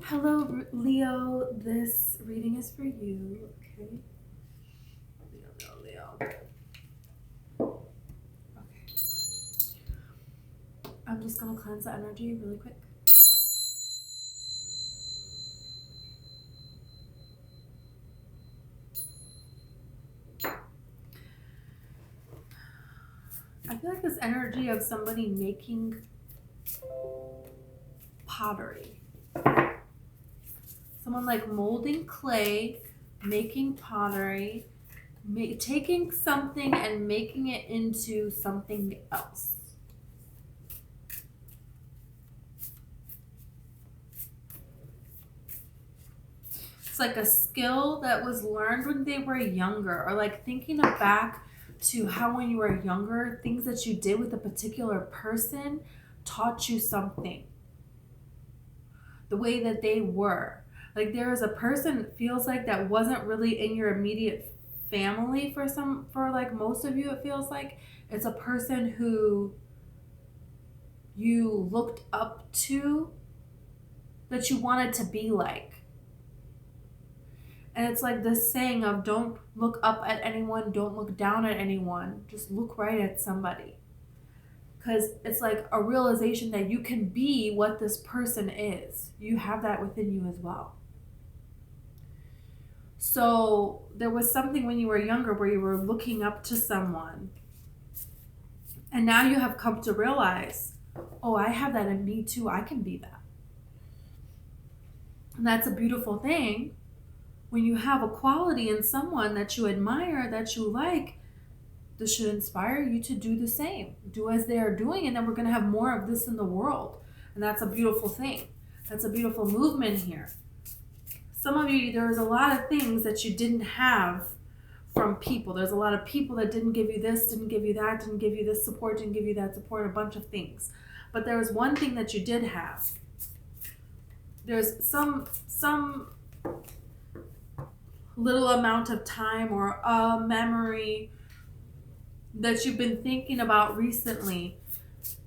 Hello, Leo. This reading is for you. Okay. Leo. Okay. I'm just going to cleanse the energy really quick. I feel like this energy of somebody making pottery. Someone like molding clay, making pottery, taking something and making it into something else. It's like a skill that was learned when they were younger, or like thinking back to how when you were younger, things that you did with a particular person taught you something. The way that they were. Like there is a person, it feels like, that wasn't really in your immediate family for like most of you, it feels like. It's a person who you looked up to, that you wanted to be like. And it's like this saying of don't look up at anyone, don't look down at anyone, just look right at somebody. Because it's like a realization that you can be what this person is. You have that within you as well. So there was something when you were younger where you were looking up to someone. And now you have come to realize, oh, I have that in me too. I can be that. And that's a beautiful thing. When you have a quality in someone that you admire, that you like, this should inspire you to do the same. Do as they are doing, and then we're going to have more of this in the world. And that's a beautiful thing. That's a beautiful movement here. Some of you, there's a lot of things that you didn't have from people. There's a lot of people that didn't give you this, didn't give you that, didn't give you this support, didn't give you that support, a bunch of things. But there was one thing that you did have. There's some little amount of time or a memory that you've been thinking about recently,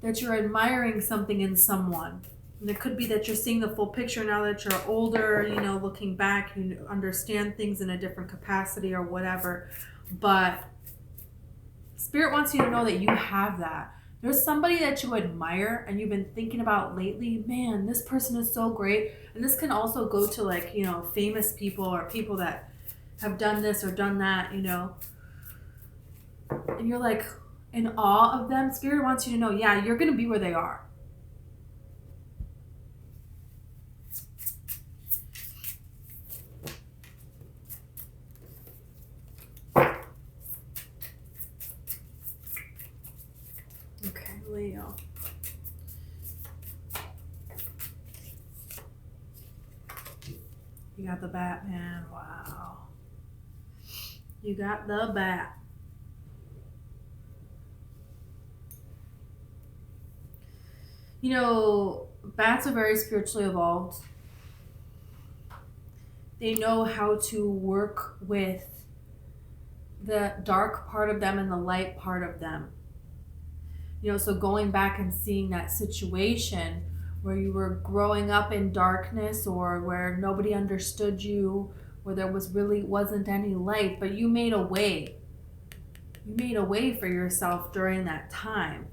that you're admiring something in someone. And it could be that you're seeing the full picture now that you're older, looking back, you understand things in a different capacity or whatever. But Spirit wants you to know that you have that. There's somebody that you admire and you've been thinking about lately, man, this person is so great. And this can also go to like, famous people or people that have done this or done that, and you're like in awe of them. Spirit wants you to know, yeah, you're going to be where they are. Okay, Leo. You got the Batman. Wow. You got the bat. Bats are very spiritually evolved. They know how to work with the dark part of them and the light part of them. So going back and seeing that situation where you were growing up in darkness or where nobody understood you, where there wasn't any light, but you made a way. You made a way for yourself during that time.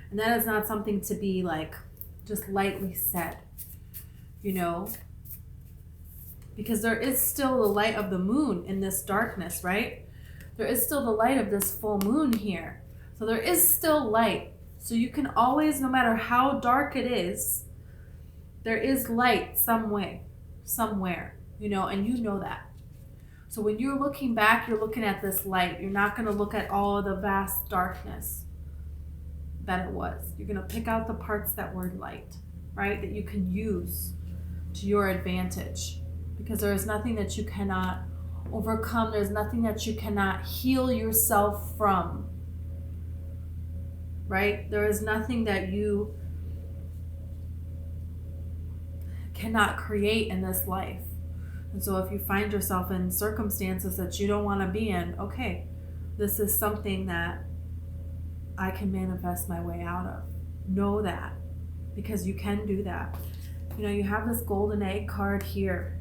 And that is not something to be like just lightly said, because there is still the light of the moon in this darkness, right? There is still the light of this full moon here. So there is still light. So you can always, no matter how dark it is, there is light somewhere, and you know that. So when you're looking back, you're looking at this light. You're not going to look at all of the vast darkness that it was. You're going to pick out the parts that were light, right? That you can use to your advantage, because there is nothing that you cannot overcome. There's nothing that you cannot heal yourself from, right? There is nothing that you cannot create in this life. And so if you find yourself in circumstances that you don't want to be in, okay, this is something that I can manifest my way out of. Know that, because you can do that. You know, you have this golden egg card here.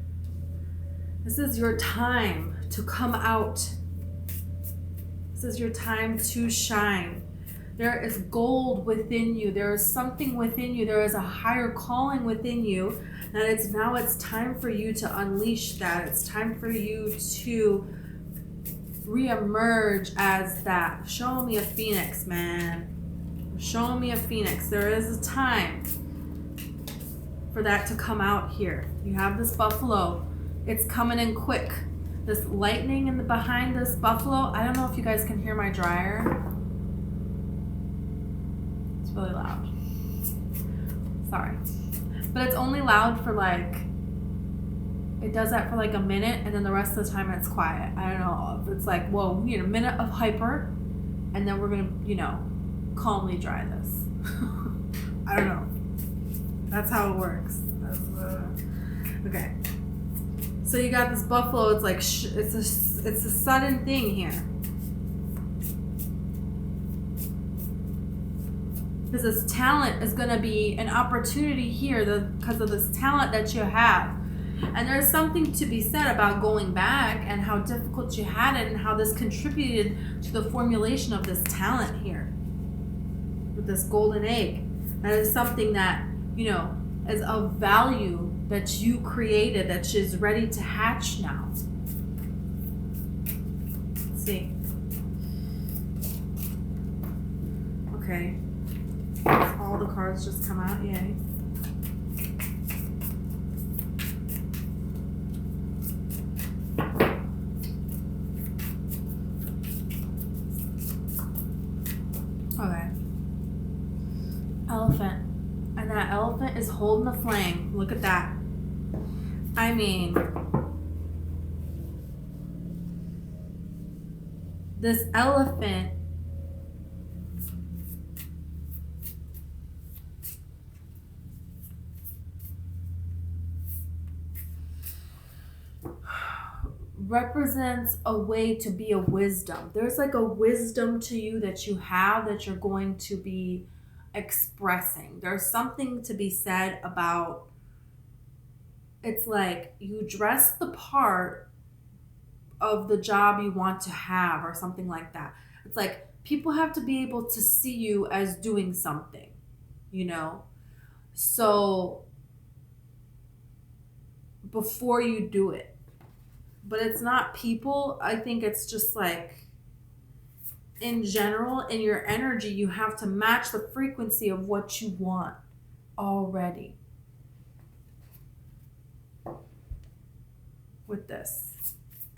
This is your time to come out. This is your time to shine. There is gold within you. There is something within you. There is a higher calling within you. That it's time for you to unleash that. It's time for you to reemerge as that. Show me a phoenix, man. Show me a phoenix. There is a time for that to come out here. You have this buffalo. It's coming in quick. This lightning in the behind this buffalo. I don't know if you guys can hear my dryer. It's really loud. Sorry. But it's only loud for like, it does that for like a minute, and then the rest of the time it's quiet. I don't know if it's like, whoa, we need a minute of hyper, and then we're gonna, you know, calmly dry this. I don't know. That's how it works. Okay. So you got this buffalo. It's like it's a sudden thing here. Because this talent is going to be an opportunity here because of this talent that you have. And there's something to be said about going back and how difficult you had it and how this contributed to the formulation of this talent here with this golden egg. That is something that, you know, is of value that you created, that is ready to hatch now. Let's see. Okay. All the cards just come out, yay. Okay. Elephant. And that elephant is holding the flame. Look at that. I mean, this elephant represents a way to be a wisdom. There's like a wisdom to you that you have that you're going to be expressing. There's something to be said about, it's like you dress the part of the job you want to have or something like that. It's like people have to be able to see you as doing something, you know? So before you do it. But it's not people. I think it's just like, in general, in your energy, you have to match the frequency of what you want already. With this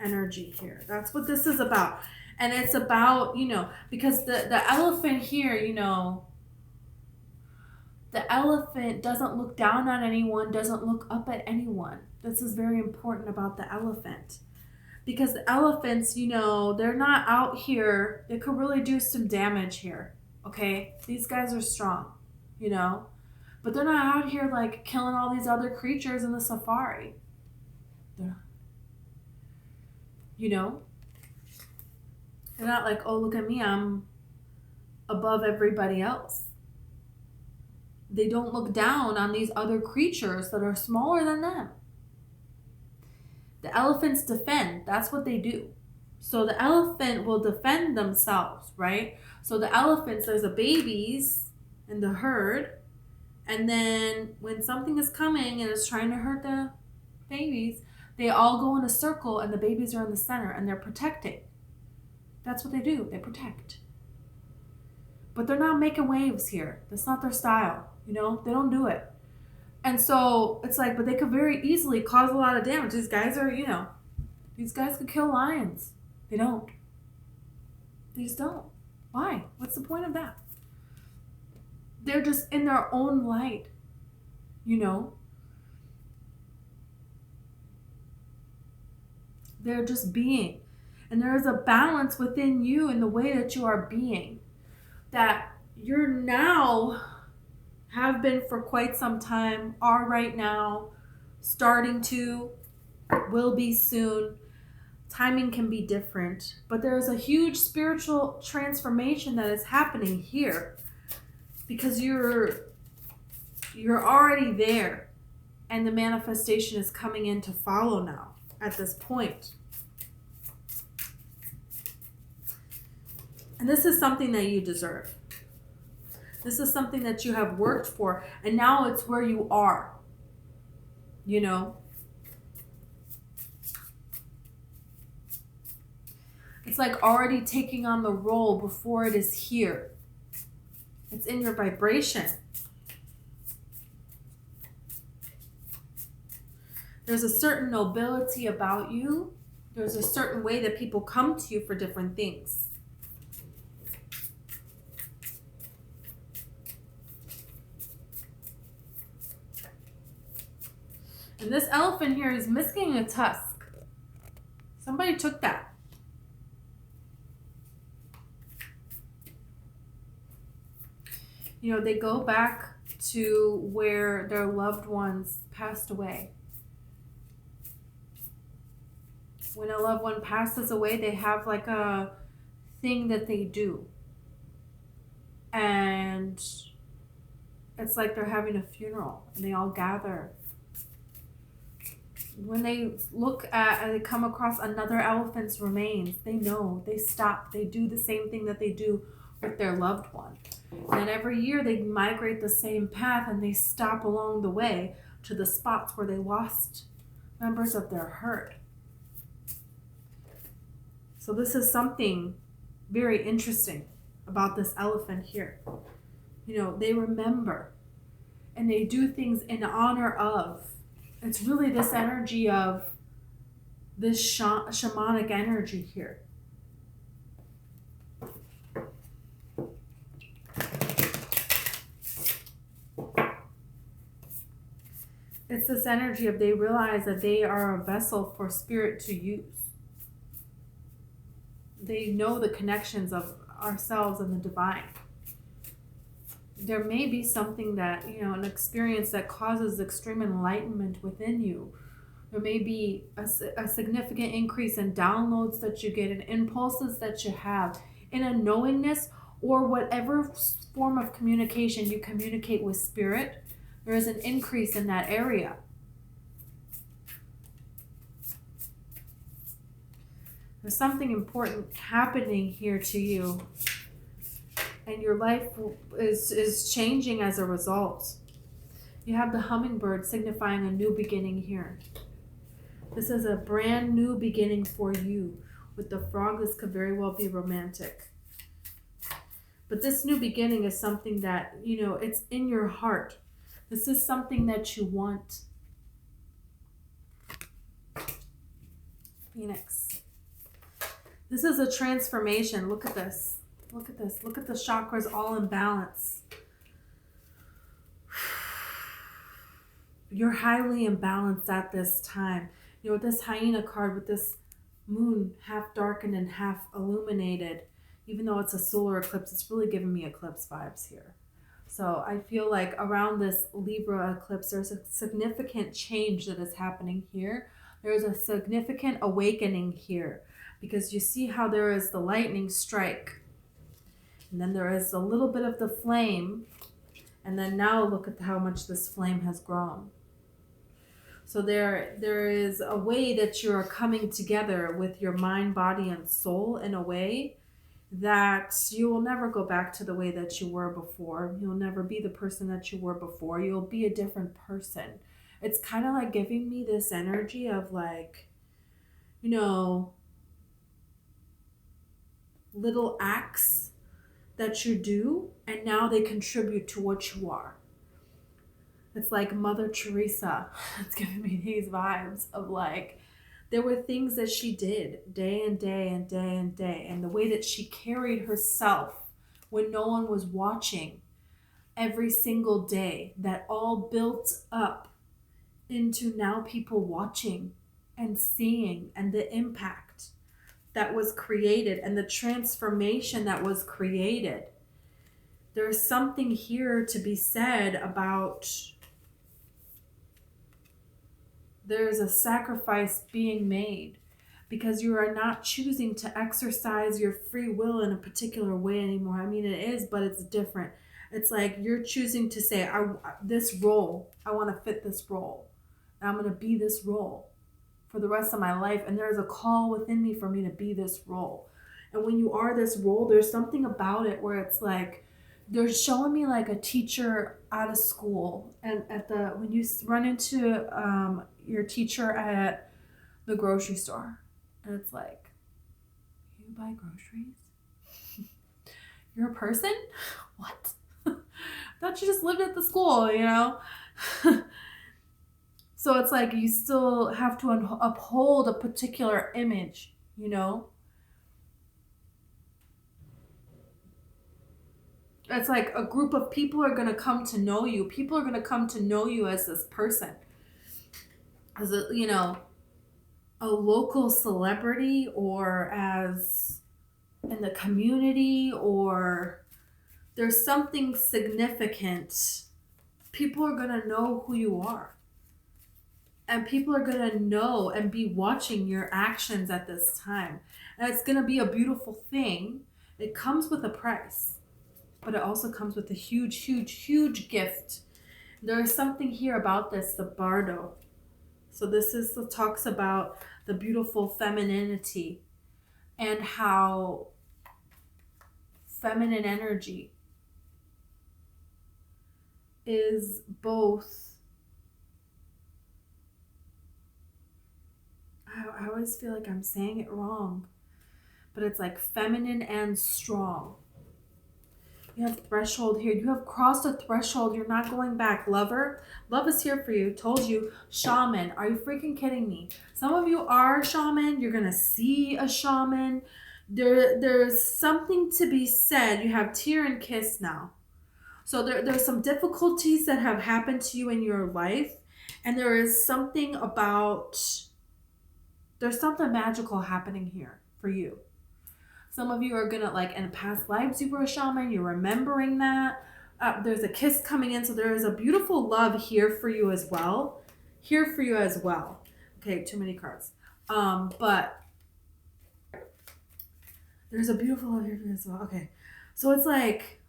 energy here. That's what this is about. And it's about, you know, because the elephant here, you know, the elephant doesn't look down on anyone, doesn't look up at anyone. This is very important about the elephant. Because the elephants, you know, they're not out here. They could really do some damage here, okay? These guys are strong, you know? But they're not out here, like, killing all these other creatures in the safari. They're not. You know? They're not like, oh, look at me, I'm above everybody else. They don't look down on these other creatures that are smaller than them. The elephants defend. That's what they do. So the elephant will defend themselves, right? So the elephants, there's the babies in the herd. And then when something is coming and is trying to hurt the babies, they all go in a circle and the babies are in the center and they're protecting. That's what they do. They protect. But they're not making waves here. That's not their style. You know, they don't do it. And so it's like, but they could very easily cause a lot of damage. These guys are, you know, these guys could kill lions. They don't. They just don't. Why? What's the point of that? They're just in their own light, you know? They're just being. And there is a balance within you in the way that you are being. That you're now, have been for quite some time, are right now, starting to, will be soon. Timing can be different, but there's a huge spiritual transformation that is happening here because you're already there. And the manifestation is coming in to follow now at this point. And this is something that you deserve. This is something that you have worked for, and now it's where you are, you know? It's like already taking on the role before it is here. It's in your vibration. There's a certain nobility about you. There's a certain way that people come to you for different things. And this elephant here is missing a tusk. Somebody took that. You know, they go back to where their loved ones passed away. When a loved one passes away, they have like a thing that they do. And it's like they're having a funeral and they all gather. When they look at and they come across another elephant's remains, they know, they stop, they do the same thing that they do with their loved one. And every year they migrate the same path and they stop along the way to the spots where they lost members of their herd. So this is something very interesting about this elephant here. You know, they remember and they do things in honor of. It's really this energy of this shamanic energy here. It's this energy of they realize that they are a vessel for spirit to use. They know the connections of ourselves and the divine. There may be something that, you know, an experience that causes extreme enlightenment within you. There may be a significant increase in downloads that you get and impulses that you have in a knowingness or whatever form of communication you communicate with spirit. There is an increase in that area. There's something important happening here to you. And your life is changing as a result. You have the hummingbird signifying a new beginning here. This is a brand new beginning for you. With the frog, this could very well be romantic. But this new beginning is something that, you know, it's in your heart. This is something that you want. Phoenix. This is a transformation. Look at this. Look at this. Look at the chakras all in balance. You're highly imbalanced at this time. You know, with this hyena card, with this moon half darkened and half illuminated, even though it's a solar eclipse, it's really giving me eclipse vibes here. So I feel like around this Libra eclipse, there's a significant change that is happening here. There's a significant awakening here because you see how there is the lightning strike. And then there is a little bit of the flame. And then now look at how much this flame has grown. So there is a way that you're coming together with your mind, body, and soul in a way that you will never go back to the way that you were before. You'll never be the person that you were before. You'll be a different person. It's kind of like giving me this energy of like, you know, little acts that you do, and now they contribute to what you are. It's like Mother Teresa. It's giving me these vibes of like, there were things that she did day and day and day and day, and the way that she carried herself when no one was watching every single day, that all built up into now people watching and seeing, and the impact that was created and the transformation that was created. There's something here to be said about there's a sacrifice being made because you are not choosing to exercise your free will in a particular way anymore. I mean, it is, but it's different. It's like you're choosing to say, this role, I want to fit this role. And I'm going to be this role for the rest of my life. And there's a call within me for me to be this role. And when you are this role, there's something about it where it's like, they're showing me like a teacher out of school. And when you run into your teacher at the grocery store, and it's like, you buy groceries? You're a person? What? I thought you just lived at the school, you know? So it's like you still have to uphold a particular image, you know? It's like a group of people are going to come to know you. People are going to come to know you as this person. As a, you know, a local celebrity, or as in the community, or there's something significant. People are going to know who you are. And people are going to know and be watching your actions at this time. And it's going to be a beautiful thing. It comes with a price, but it also comes with a huge, huge, huge gift. There is something here about this, the bardo. So this talks about the beautiful femininity and how feminine energy is both, I always feel like I'm saying it wrong, but it's like feminine and strong. You have threshold here. You have crossed a threshold. You're not going back. Lover, love is here for you. Told you. Shaman, are you freaking kidding me? Some of you are shaman. You're going to see a shaman. There's something to be said. You have tear and kiss now. So there's some difficulties that have happened to you in your life. And there is something there's something magical happening here for you. Some of you are going to, like, in past lives, you were a shaman. You're remembering that. There's a kiss coming in. So there is a beautiful love here for you as well. Here for you as well. Okay, too many cards. But there's a beautiful love here for you as well. Okay. So it's like,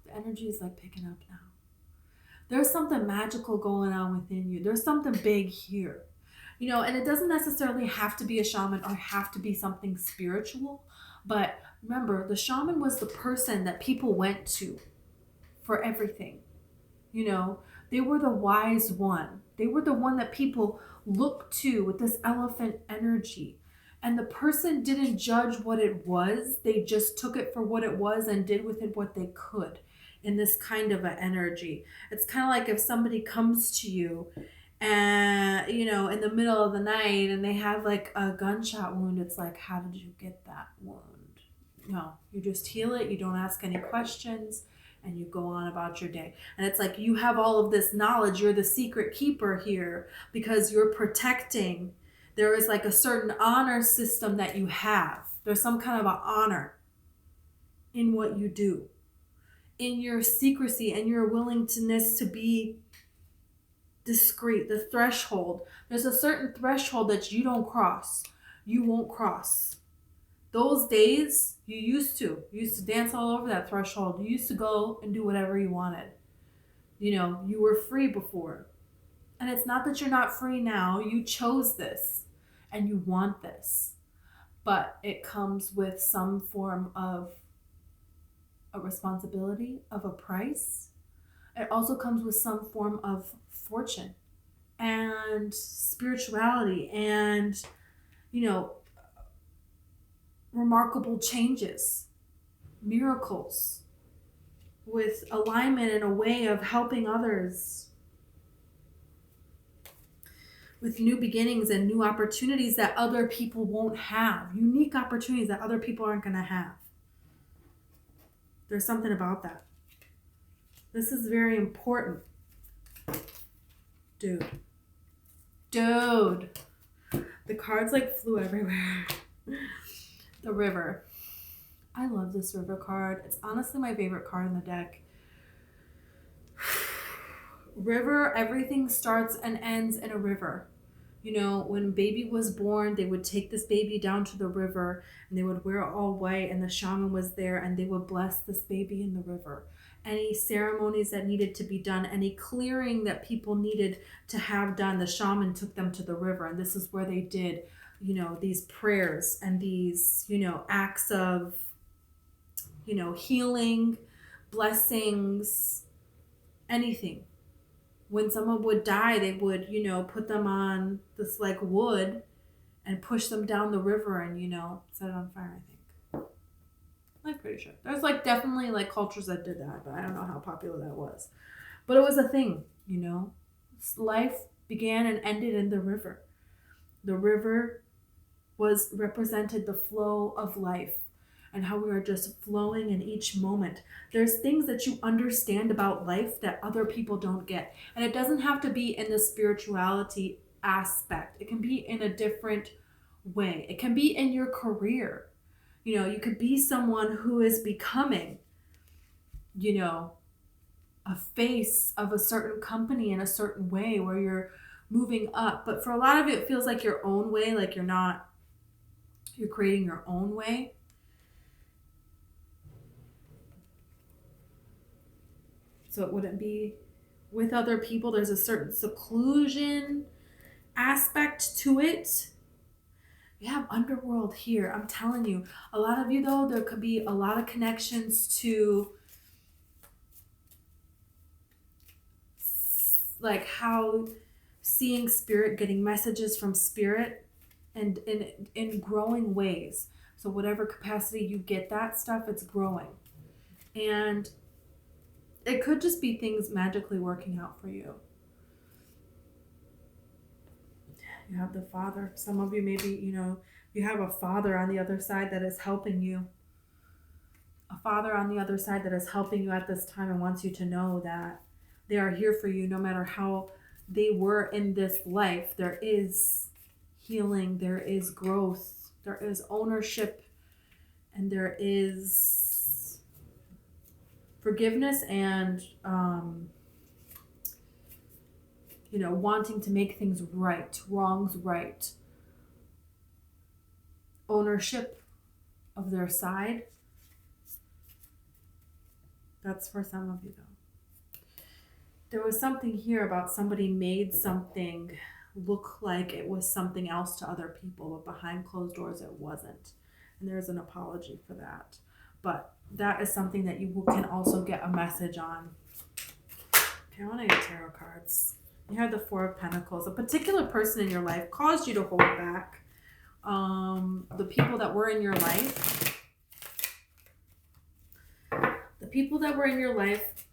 the energy is like picking up now. There's something magical going on within you. There's something big here. You know, and it doesn't necessarily have to be a shaman or have to be something spiritual. But remember, the shaman was the person that people went to for everything. You know, they were the wise one. They were the one that people looked to with this elephant energy. And the person didn't judge what it was. They just took it for what it was and did with it what they could in this kind of an energy. It's kind of like if somebody comes to you and, you know, in the middle of the night and they have like a gunshot wound. It's like, how did you get that wound? No, you just heal it. You don't ask any questions and you go on about your day. And it's like you have all of this knowledge. You're the secret keeper here because you're protecting. There is like a certain honor system that you have. There's some kind of an honor in what you do, in your secrecy and your willingness to be discreet. The threshold. There's a certain threshold that you don't cross. You won't cross. Those days you used to dance all over that threshold. You used to go and do whatever you wanted. You know, you were free before. And it's not that you're not free now. You chose this and you want this. But it comes with some form of a responsibility, of a price. It also comes with some form of fortune and spirituality and, you know, remarkable changes, miracles, with alignment and a way of helping others, with new beginnings and new opportunities that other people won't have, unique opportunities that other people aren't going to have. There's something about that. This is very important. Dude. The cards like flew everywhere. The river. I love this river card. It's honestly my favorite card in the deck. River, everything starts and ends in a river. You know, when baby was born, they would take this baby down to the river and they would wear all white and the shaman was there and they would bless this baby in the river. any ceremonies that needed to be done, any clearing that people needed to have done. The shaman took them to the river, and this is where they did, these prayers and these, acts of, healing, blessings, anything. When someone would die, they would, put them on this like wood and push them down the river and, set it on fire, I think. I'm pretty sure. There's like definitely like cultures that did that, but I don't know how popular that was. But it was a thing, Life began and ended in the river. The river represented the flow of life and how we are just flowing in each moment. There's things that you understand about life that other people don't get. And it doesn't have to be in the spirituality aspect. It can be in a different way. It can be in your career. You could be someone who is becoming, a face of a certain company in a certain way where you're moving up. But for a lot of it, it feels like your own way, like you're creating your own way. So it wouldn't be with other people. There's a certain seclusion aspect to it. You have underworld here. I'm telling you, a lot of you though, there could be a lot of connections to like how seeing spirit, getting messages from spirit, and in growing ways. So whatever capacity you get that stuff, it's growing. And it could just be things magically working out for you. You have the Father. Some of you maybe, you have a Father on the other side that is helping you. A Father on the other side that is helping you at this time and wants you to know that they are here for you no matter how they were in this life. There is healing, there is growth, there is ownership, and there is forgiveness and, wanting to make things right, wrongs right. Ownership of their side. That's for some of you though. There was something here about somebody made something look like it was something else to other people, but behind closed doors it wasn't. And there's an apology for that. But that is something that you can also get a message on. Okay, I want to get tarot cards. You have the Four of Pentacles. A particular person in your life caused you to hold back. The people that were in your life. The people that were in your life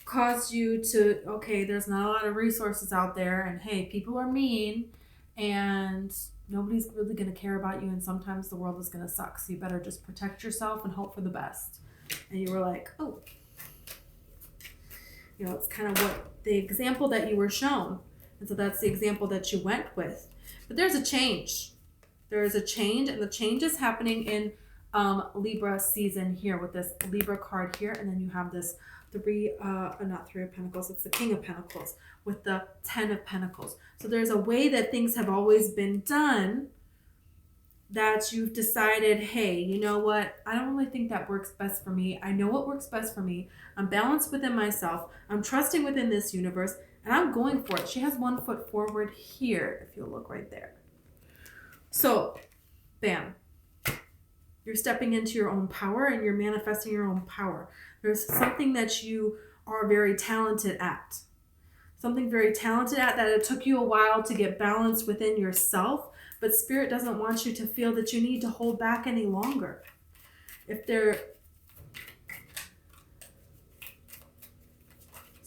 caused you to, okay, there's not a lot of resources out there, and hey, people are mean, and nobody's really going to care about you, and sometimes the world is going to suck, so you better just protect yourself and hope for the best. And you were like, oh, it's kind of what the example that you were shown, and so that's the example that you went with. But there's a change. There is a change, and the change is happening in Libra season here with this Libra card here, and then you have this not Three of Pentacles, it's the King of Pentacles with the 10 of Pentacles. So there's a way that things have always been done that you've decided, hey, you know what? I don't really think that works best for me. I know what works best for me. I'm balanced within myself. I'm trusting within this universe, and I'm going for it. She has one foot forward here, if you'll look right there. So, bam. You're stepping into your own power and you're manifesting your own power. There's something that you are very talented at. Something very talented at that it took you a while to get balanced within yourself, but Spirit doesn't want you to feel that you need to hold back any longer. This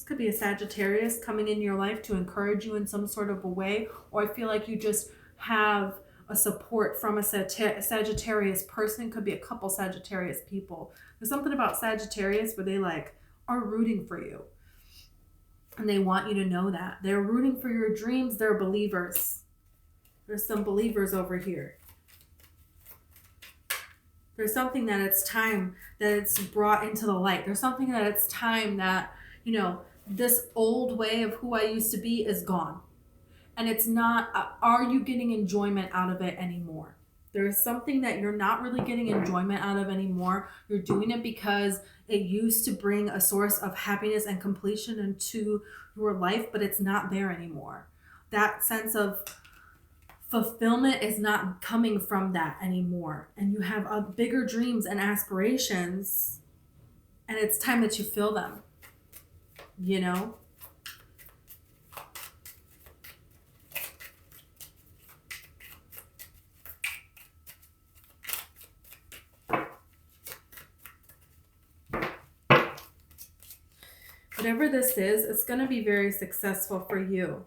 could be a Sagittarius coming in your life to encourage you in some sort of a way, or I feel like you just have a support from a Sagittarius person. Could be a couple Sagittarius people. There's something about Sagittarius where they are rooting for you. And they want you to know that. They're rooting for your dreams. They're believers. There's some believers over here. There's something that it's time that it's brought into the light. There's something that it's time that, this old way of who I used to be is gone. And it's not, are you getting enjoyment out of it anymore? There's something that you're not really getting enjoyment out of anymore. You're doing it because it used to bring a source of happiness and completion into your life, but it's not there anymore. That sense of fulfillment is not coming from that anymore. And you have bigger dreams and aspirations, and it's time that you fill them, you know? Whatever this is, it's going to be very successful for you.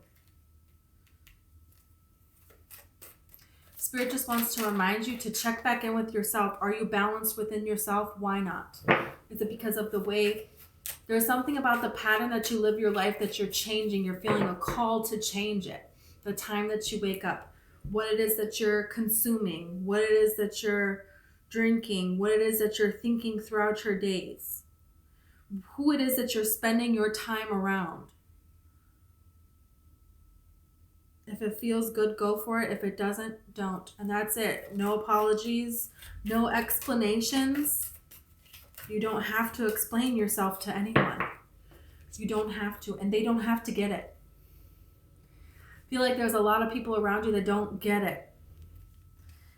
Spirit just wants to remind you to check back in with yourself. Are you balanced within yourself? Why not? Is it because of the way there's something about the pattern that you live your life that you're changing? You're feeling a call to change it. The time that you wake up, what it is that you're consuming, what it is that you're drinking, what it is that you're thinking throughout your days, who it is that you're spending your time around. If it feels good, go for it. If it doesn't, don't. And that's it. No apologies, no explanations. You don't have to explain yourself to anyone. You don't have to, and they don't have to get it. I feel like there's a lot of people around you that don't get it.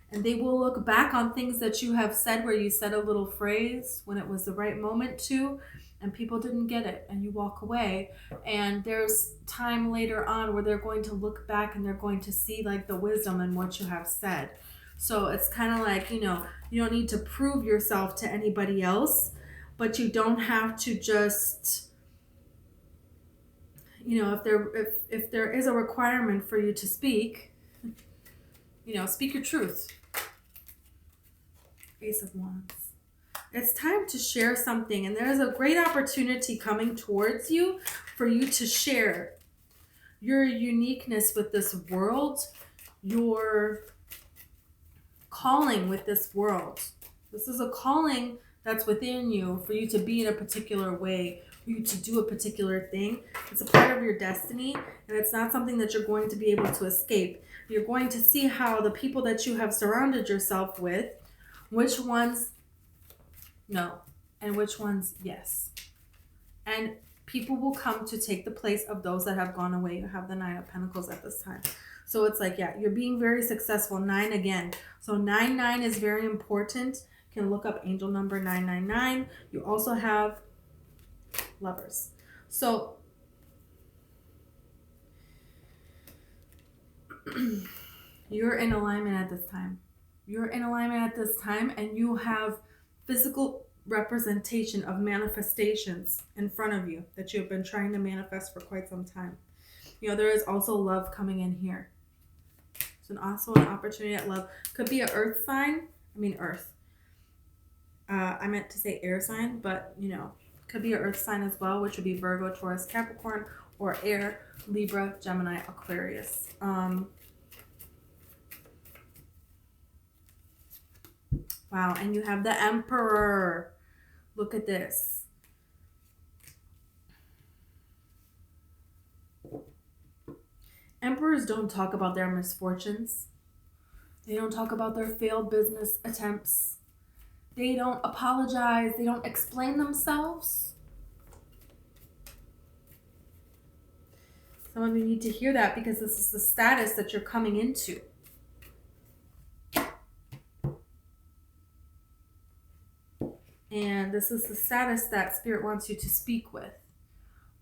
And they will look back on things that you have said where you said a little phrase when it was the right moment to, and people didn't get it, and you walk away. And there's time later on where they're going to look back and they're going to see like the wisdom in what you have said. So it's kind of like, you know, you don't need to prove yourself to anybody else, but you don't have to just, you know, if there is a requirement for you to speak, you know, speak your truth. Ace of Wands. It's time to share something, and there's a great opportunity coming towards you for you to share your uniqueness with this world, your calling with this world. This is a calling that's within you for you to be in a particular way, for you to do a particular thing. It's a part of your destiny, and it's not something that you're going to be able to escape. You're going to see how the people that you have surrounded yourself with, which ones no, and which ones yes. And people will come to take the place of those that have gone away. You have the Nine of Pentacles at this time. So it's like, yeah, you're being very successful. 9 again. So 9 is very important. You can look up angel number 999. You also have Lovers. So you're in alignment at this time. You're in alignment at this time, and you have physical representation of manifestations in front of you that you've been trying to manifest for quite some time. You know, there is also love coming in here. So also an opportunity at love. Could be an earth sign. I mean earth. I meant to say air sign, but you know, could be an earth sign as well, which would be Virgo, Taurus, Capricorn, or air, Libra, Gemini, Aquarius. Wow, and you have the Emperor. Look at this. Emperors don't talk about their misfortunes. They don't talk about their failed business attempts. They don't apologize. They don't explain themselves. Some of you need to hear that because this is the status that you're coming into. And this is the status that Spirit wants you to speak with.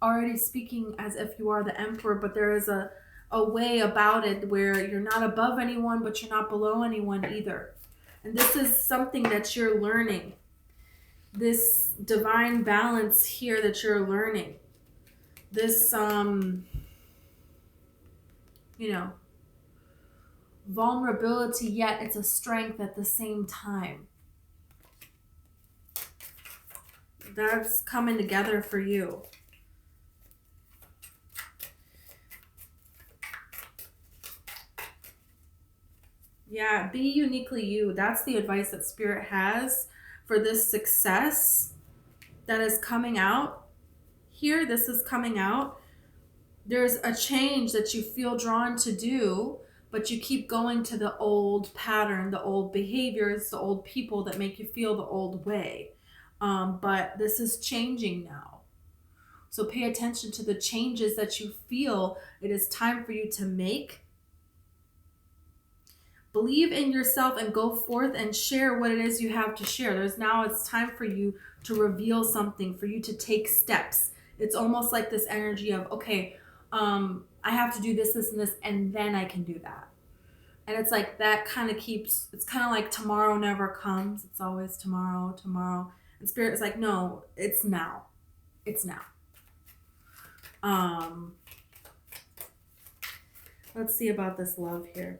Already speaking as if you are the Emperor, but there is a way about it where you're not above anyone, but you're not below anyone either. And this is something that you're learning. This divine balance here that you're learning. This, you know, vulnerability, yet it's a strength at the same time. That's coming together for you. Yeah, be uniquely you. That's the advice that Spirit has for this success that is coming out here. This is coming out. There's a change that you feel drawn to do, but you keep going to the old pattern, the old behaviors, the old people that make you feel the old way. But this is changing now. So pay attention to the changes that you feel it is time for you to make. Believe in yourself and go forth and share what it is you have to share. It's time for you to reveal something, for you to take steps. It's almost like this energy of, okay, I have to do this, this, and this, and then I can do that. And it's like that kind of keeps, it's kind of like tomorrow never comes. It's always tomorrow, tomorrow. And Spirit is like, no, it's now. It's now. Let's see about this love here.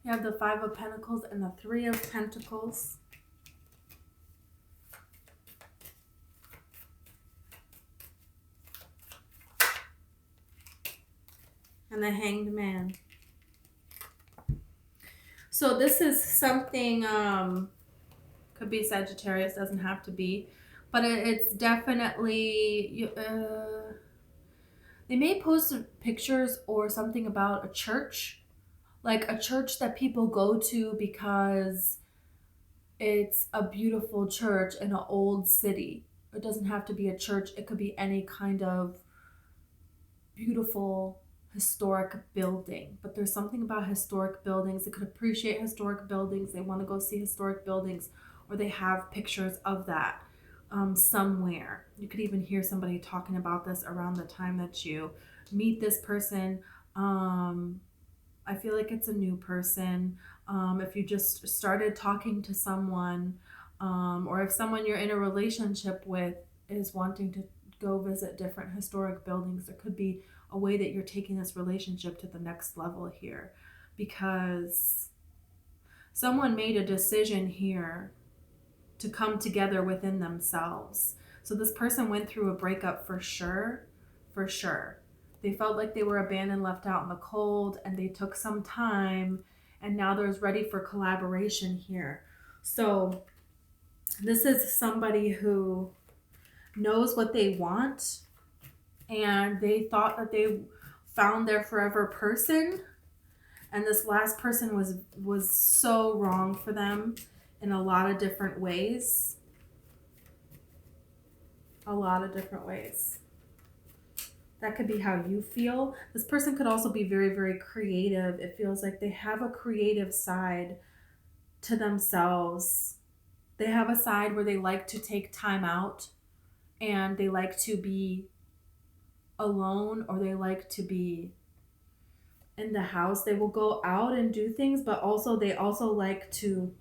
You have the Five of Pentacles and the Three of Pentacles. And the Hanged Man. So this is something, could be Sagittarius, doesn't have to be. But it's definitely, they may post pictures or something about a church. Like a church that people go to because it's a beautiful church in an old city. It doesn't have to be a church. It could be any kind of beautiful historic building. But there's something about historic buildings. They could appreciate historic buildings. They want to go see historic buildings, or they have pictures of that somewhere. You could even hear somebody talking about this around the time that you meet this person. I feel like it's a new person. If you just started talking to someone, or if someone you're in a relationship with is wanting to go visit different historic buildings, there could be a way that you're taking this relationship to the next level here, because someone made a decision here to come together within themselves. So this person went through a breakup for sure, for sure. They felt like they were abandoned, left out in the cold, and they took some time, and now they're ready for collaboration here. So this is somebody who knows what they want, and they thought that they found their forever person, and this last person was so wrong for them in a lot of different ways. A lot of different ways. That could be how you feel. This person could also be very, very creative. It feels like they have a creative side to themselves. They have a side where they like to take time out, and they like to be alone, or they like to be in the house. They will go out and do things, but they also like to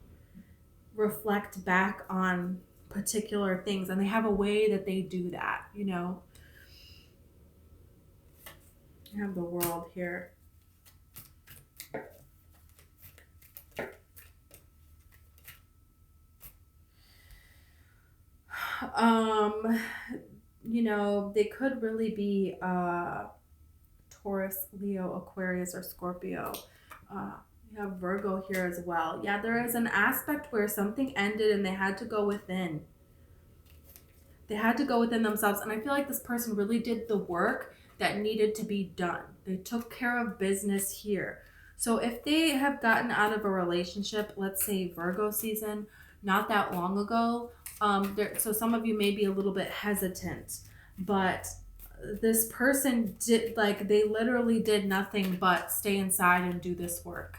reflect back on particular things, and they have a way that they do that, you know. I have the World here. You know, they could really be Taurus, Leo, Aquarius, or Scorpio. You have Virgo here as well. Yeah, there is an aspect where something ended and they had to go within. They had to go within themselves, and I feel like this person really did the work that needed to be done. They took care of business here. So if they have gotten out of a relationship, let's say Virgo season, not that long ago, so some of you may be a little bit hesitant, but this person they literally did nothing but stay inside and do this work.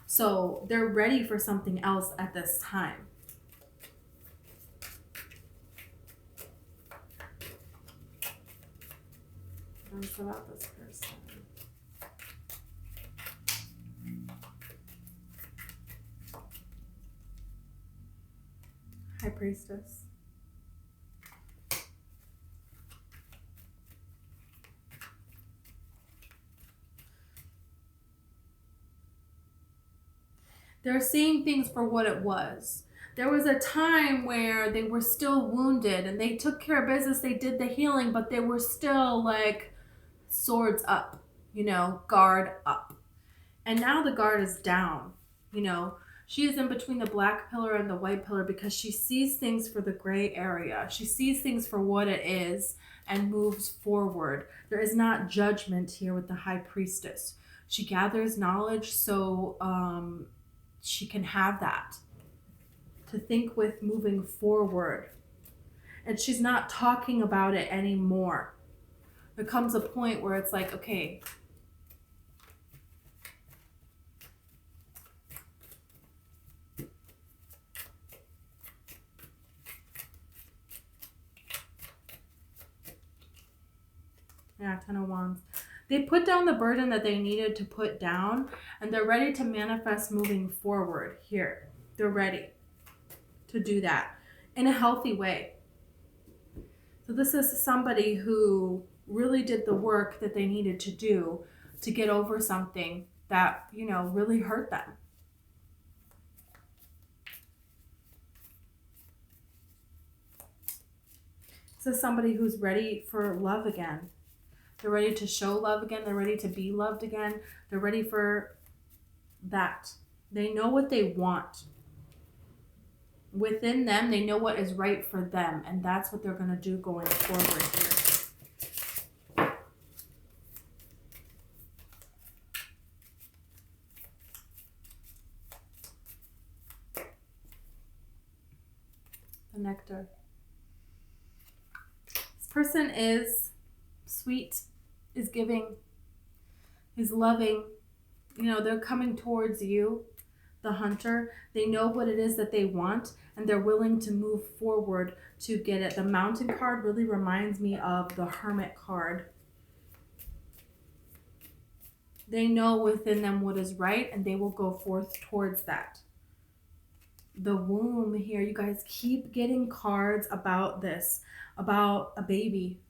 So they're ready for something else at this time. What's about this person? High Priestess. They're seeing things for what it was. There was a time where they were still wounded and they took care of business, they did the healing, but they were still like swords up, you know, guard up. And now the guard is down, you know. She is in between the black pillar and the white pillar because she sees things for the gray area. She sees things for what it is and moves forward. There is not judgment here with the high priestess. She gathers knowledge so she can have that to think with moving forward. And she's not talking about it anymore. There comes a point where it's like, okay, yeah, 10 of Wands. They put down the burden that they needed to put down, and they're ready to manifest moving forward here. They're ready to do that in a healthy way. So this is somebody who really did the work that they needed to do to get over something that, you know, really hurt them. This is somebody who's ready for love again. They're ready to show love again. They're ready to be loved again. They're ready for that. They know what they want. Within them, they know what is right for them. And that's what they're going to do going forward here. The nectar. This person is sweet, is giving, is loving. You know, they're coming towards you, the hunter. They know what it is that they want, and they're willing to move forward to get it. The Mountain card really reminds me of the Hermit card. They know within them what is right, and they will go forth towards that. The womb here, you guys keep getting cards about this, about a baby,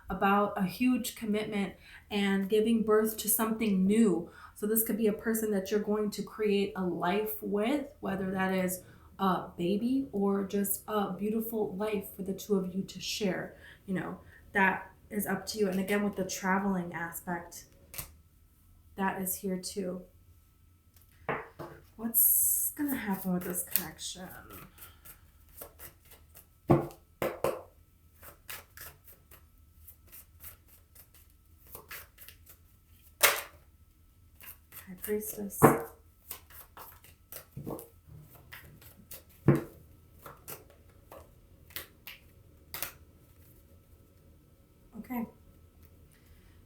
about a huge commitment and giving birth to something new. So this could be a person that you're going to create a life with, whether that is a baby or just a beautiful life for the two of you to share. You know, that is up to you. And again, with the traveling aspect, that is here too. What's going to happen with this connection? High Priestess. Okay.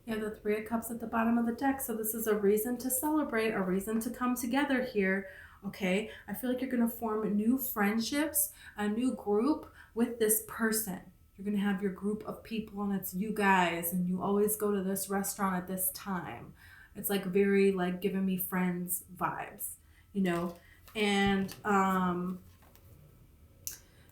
You have the Three of Cups at the bottom of the deck. So this is a reason to celebrate, a reason to come together here. Okay. I feel like you're going to form new friendships, a new group with this person. You're going to have your group of people and it's you guys, and you always go to this restaurant at this time. It's like very like giving me friends vibes, you know. And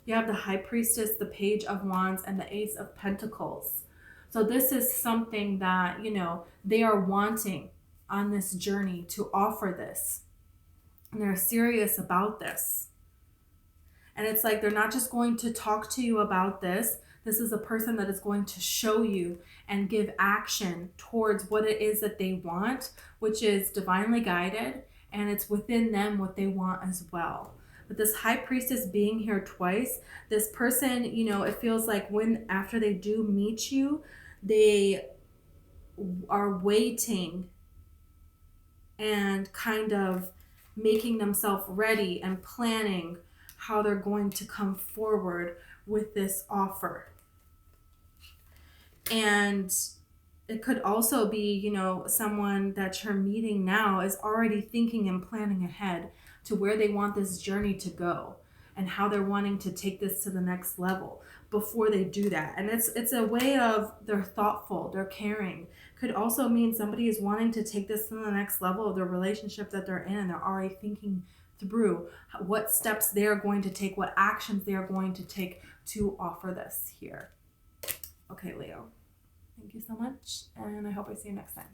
you have the High Priestess, the Page of Wands, and the Ace of Pentacles. So this is something that, you know, they are wanting on this journey to offer this. And they're serious about this. And it's like they're not just going to talk to you about this. This is a person that is going to show you and give action towards what it is that they want, which is divinely guided, and it's within them what they want as well. But this High Priestess being here twice, this person, you know, it feels like after they do meet you, they are waiting and kind of making themselves ready and planning how they're going to come forward with this offer. And it could also be, you know, someone that you're meeting now is already thinking and planning ahead to where they want this journey to go and how they're wanting to take this to the next level before they do that. And it's a way of they're thoughtful, they're caring. Could also mean somebody is wanting to take this to the next level of the relationship that they're in, and they're already thinking through what steps they're going to take, what actions they are going to take to offer this here. Okay, Leo, thank you so much, and I hope I see you next time.